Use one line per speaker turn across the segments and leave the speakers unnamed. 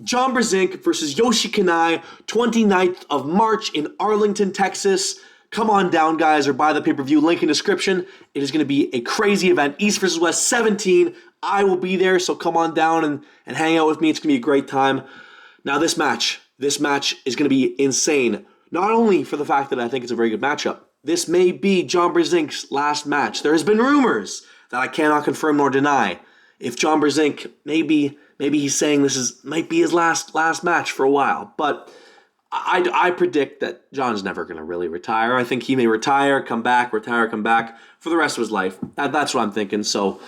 John Brzenk versus Yoshi Kanai, 29th of March in Arlington, Texas. Come on down, guys, or buy the pay-per-view, link in description. It is going to be a crazy event. East versus West 17. I will be there, so come on down and hang out with me. It's going to be a great time. Now, this match is going to be insane. Not only for the fact that I think it's a very good matchup, this may be John Brzenk's last match. There has been rumors that I cannot confirm nor deny. If John Brzenk, maybe he's saying might be his last match for a while, but I predict that John's never going to really retire. I think he may retire, come back for the rest of his life. That's what I'm thinking. So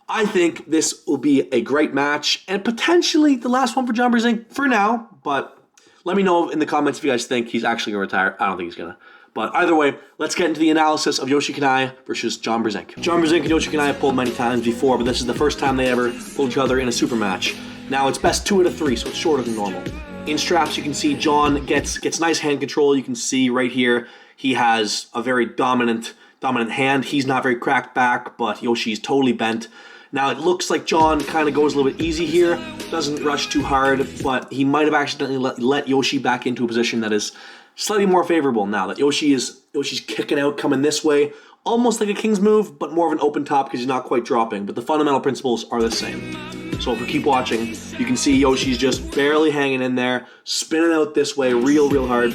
I think this will be a great match and potentially the last one for John Brzenk for now. But let me know in the comments if you guys think he's actually going to retire. I don't think he's going to. But either way, let's get into the analysis of Yoshi Kanai versus John Brzenk. John Brzenk and Yoshi Kanai have pulled many times before, but this is the first time they ever pulled each other in a super match. Now it's best 2 out of 3, so it's shorter than normal. In straps, you can see John gets nice hand control. You can see right here, he has a very dominant hand. He's not very cracked back, but Yoshi's totally bent. Now it looks like John kind of goes a little bit easy here, doesn't rush too hard, but he might have accidentally let Yoshi back into a position that is slightly more favorable now that Yoshi's kicking out, coming this way, almost like a king's move, but more of an open top because he's not quite dropping, but the fundamental principles are the same. So if we keep watching, you can see Yoshi's just barely hanging in there, spinning out this way real hard.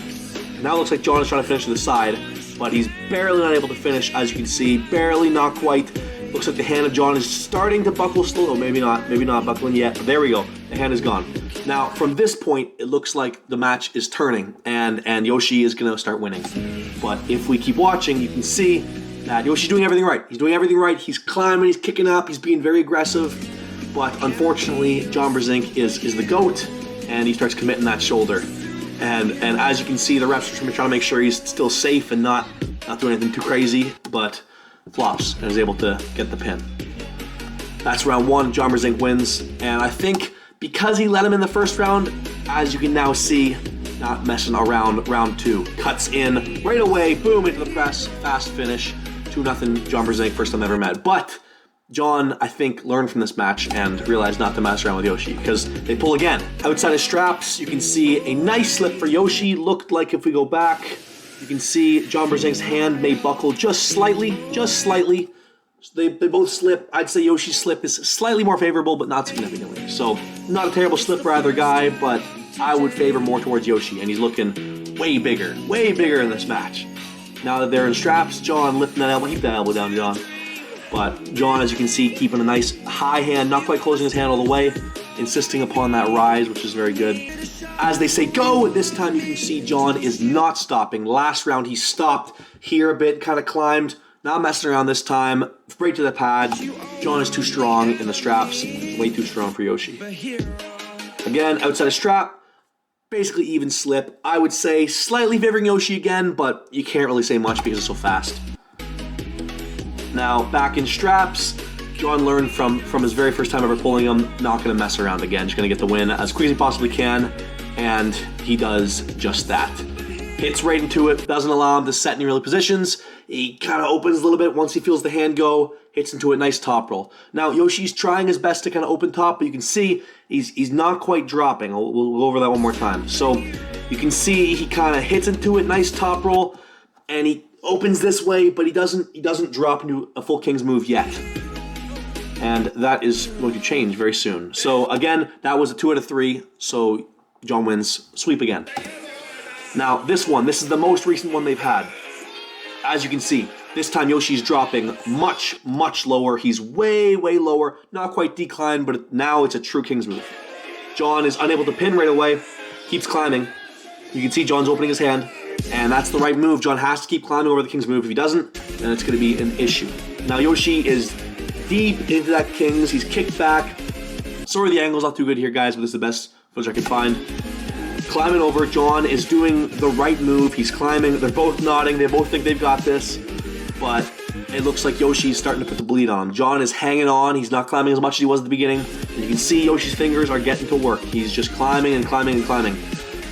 Now it looks like John is trying to finish to the side, but he's barely not able to finish, as you can see, barely, not quite. Looks like the hand of John is starting to buckle still. Oh, maybe not buckling yet, but there we go. The hand is gone. Now, from this point, it looks like the match is turning, and Yoshi is going to start winning. But if we keep watching, you can see that Yoshi's doing everything right. He's doing everything right. He's climbing, he's kicking up, he's being very aggressive. But unfortunately, John Brzenk is the GOAT, and he starts committing that shoulder. And as you can see, the refs are trying to make sure he's still safe and not doing anything too crazy, but flops and is able to get the pin. That's round 1. John Brzenk wins, and I think because he let him in the first round, as you can now see, not messing around. Round 2 cuts in right away, boom, into the press, fast finish, 2-0 John Brzenk, first time ever met. But John, I think, learned from this match and realized not to mess around with Yoshi because they pull again. Outside of straps, you can see a nice slip for Yoshi. Looked like if we go back, you can see John Brzenk's hand may buckle just slightly. They both slip. I'd say Yoshi's slip is slightly more favorable, but not significantly. So, not a terrible slip for either guy, but I would favor more towards Yoshi, and he's looking way bigger in this match. Now that they're in straps, John lifting that elbow. Keep that elbow down, John. But John, as you can see, keeping a nice high hand, not quite closing his hand all the way, insisting upon that rise, which is very good. As they say go, this time you can see John is not stopping. Last round he stopped here a bit, kind of climbed, not messing around this time, straight to the pad. John is too strong in the straps, way too strong for Yoshi. Again, outside of strap, basically even slip. I would say slightly favoring Yoshi again, but you can't really say much because it's so fast. Now, back in straps, John learned from his very first time ever pulling him, not going to mess around again, just going to get the win as quick as he possibly can, and he does just that. Hits right into it, doesn't allow him to set any early positions. He kind of opens a little bit once he feels the hand go, hits into a nice top roll. Now, Yoshi's trying his best to kind of open top, but you can see he's not quite dropping. We'll go over that one more time. So you can see he kind of hits into it, nice top roll, and he opens this way, but he doesn't drop into a full king's move yet. And that is going to change very soon. So again, that was a 2 out of 3, so John wins, sweep again. Now this is the most recent one they've had. As you can see, this time Yoshi's dropping much lower. He's way lower, not quite declined, but now it's a true king's move. John is unable to pin right away, keeps climbing. You can see John's opening his hand, and that's the right move. John has to keep climbing over the king's move. If he doesn't, then it's going to be an issue. Now Yoshi is deep into that king's. He's kicked back. Sorry the angle's not too good here, guys, but this is the best footage I can find. Climbing over. John is doing the right move. He's climbing. They're both nodding. They both think they've got this, but it looks like Yoshi's starting to put the bleed on him. John is hanging on. He's not climbing as much as he was at the beginning. And you can see Yoshi's fingers are getting to work. He's just climbing and climbing and climbing.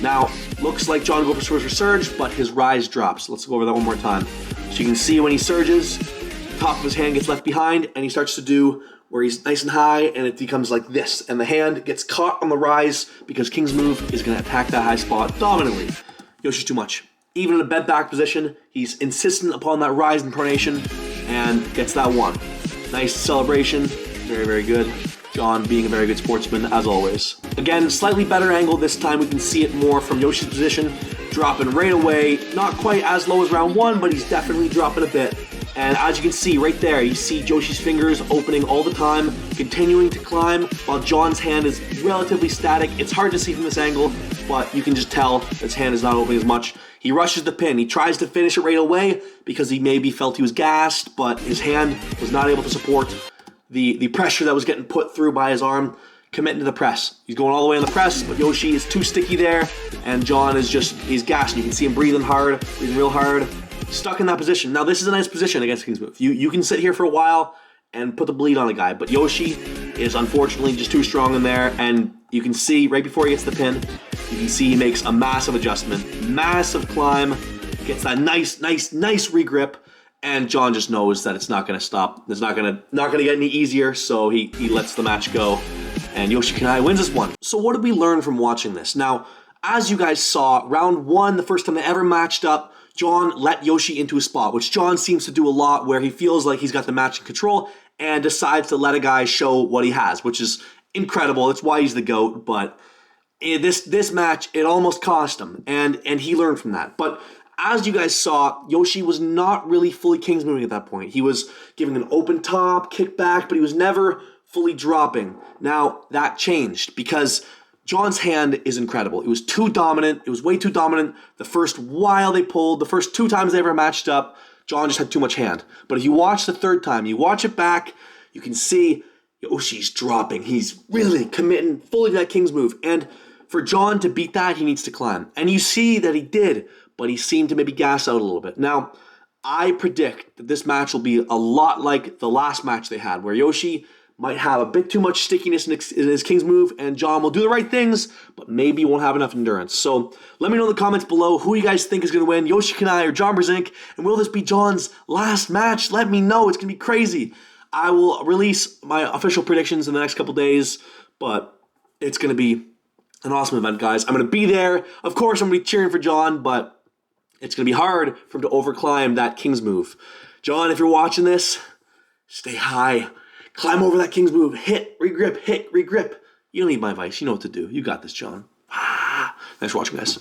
Now, looks like John goes for surge, but his rise drops. Let's go over that one more time. So you can see when he surges, the top of his hand gets left behind, and he starts to do where he's nice and high, and it becomes like this, and the hand gets caught on the rise because king's move is going to attack that high spot dominantly. Yoshi's too much. Even in a bent back position, he's insistent upon that rise and pronation, and gets that one. Nice celebration, very, very good. John being a very good sportsman, as always. Again, slightly better angle this time. We can see it more from Yoshi's position, dropping right away. Not quite as low as round one, but he's definitely dropping a bit. And as you can see right there, you see Yoshi's fingers opening all the time, continuing to climb, while John's hand is relatively static. It's hard to see from this angle, but you can just tell his hand is not opening as much. He rushes the pin. He tries to finish it right away because he maybe felt he was gassed, but his hand was not able to support the pressure that was getting put through by his arm, committing to the press. He's going all the way on the press, but Yoshi is too sticky there, and John is just, he's gassed. You can see him breathing hard, breathing real hard, stuck in that position. Now, this is a nice position against King's Move. You can sit here for a while and put the bleed on a guy, but Yoshi is unfortunately just too strong in there, and you can see right before he gets the pin, you can see he makes a massive adjustment, massive climb, gets that nice regrip, and John just knows that it's not going to stop. It's not going to get any easier, so he lets the match go, and Yoshi Kanai wins this one. So what did we learn from watching this? Now, as you guys saw, round one, the first time they ever matched up, John let Yoshi into a spot, which John seems to do a lot, where he feels like he's got the match in control and decides to let a guy show what he has, which is incredible. It's why he's the GOAT, but this match, it almost cost him, and he learned from that. But as you guys saw, Yoshi was not really fully King's moving at that point. He was giving an open top, kickback, but he was never fully dropping. Now, that changed because John's hand is incredible. It was too dominant. It was way too dominant. The first while they pulled, the first two times they ever matched up, John just had too much hand. But if you watch the third time, you watch it back, you can see Yoshi's dropping. He's really committing fully to that King's move. And for John to beat that, he needs to climb. And you see that he did, but he seemed to maybe gas out a little bit. Now, I predict that this match will be a lot like the last match they had, where Yoshi might have a bit too much stickiness in his King's move, and John will do the right things, but maybe won't have enough endurance. So let me know in the comments below who you guys think is going to win, Yoshi Kanai or John Brzenk, and will this be John's last match? Let me know. It's going to be crazy. I will release my official predictions in the next couple days, but it's going to be an awesome event, guys. I'm going to be there. Of course, I'm going to be cheering for John, but it's going to be hard for him to overclimb that King's move. John, if you're watching this, stay high. Climb over that King's move. Hit, regrip, hit, regrip. You don't need my advice. You know what to do. You got this, John. Thanks for watching, guys.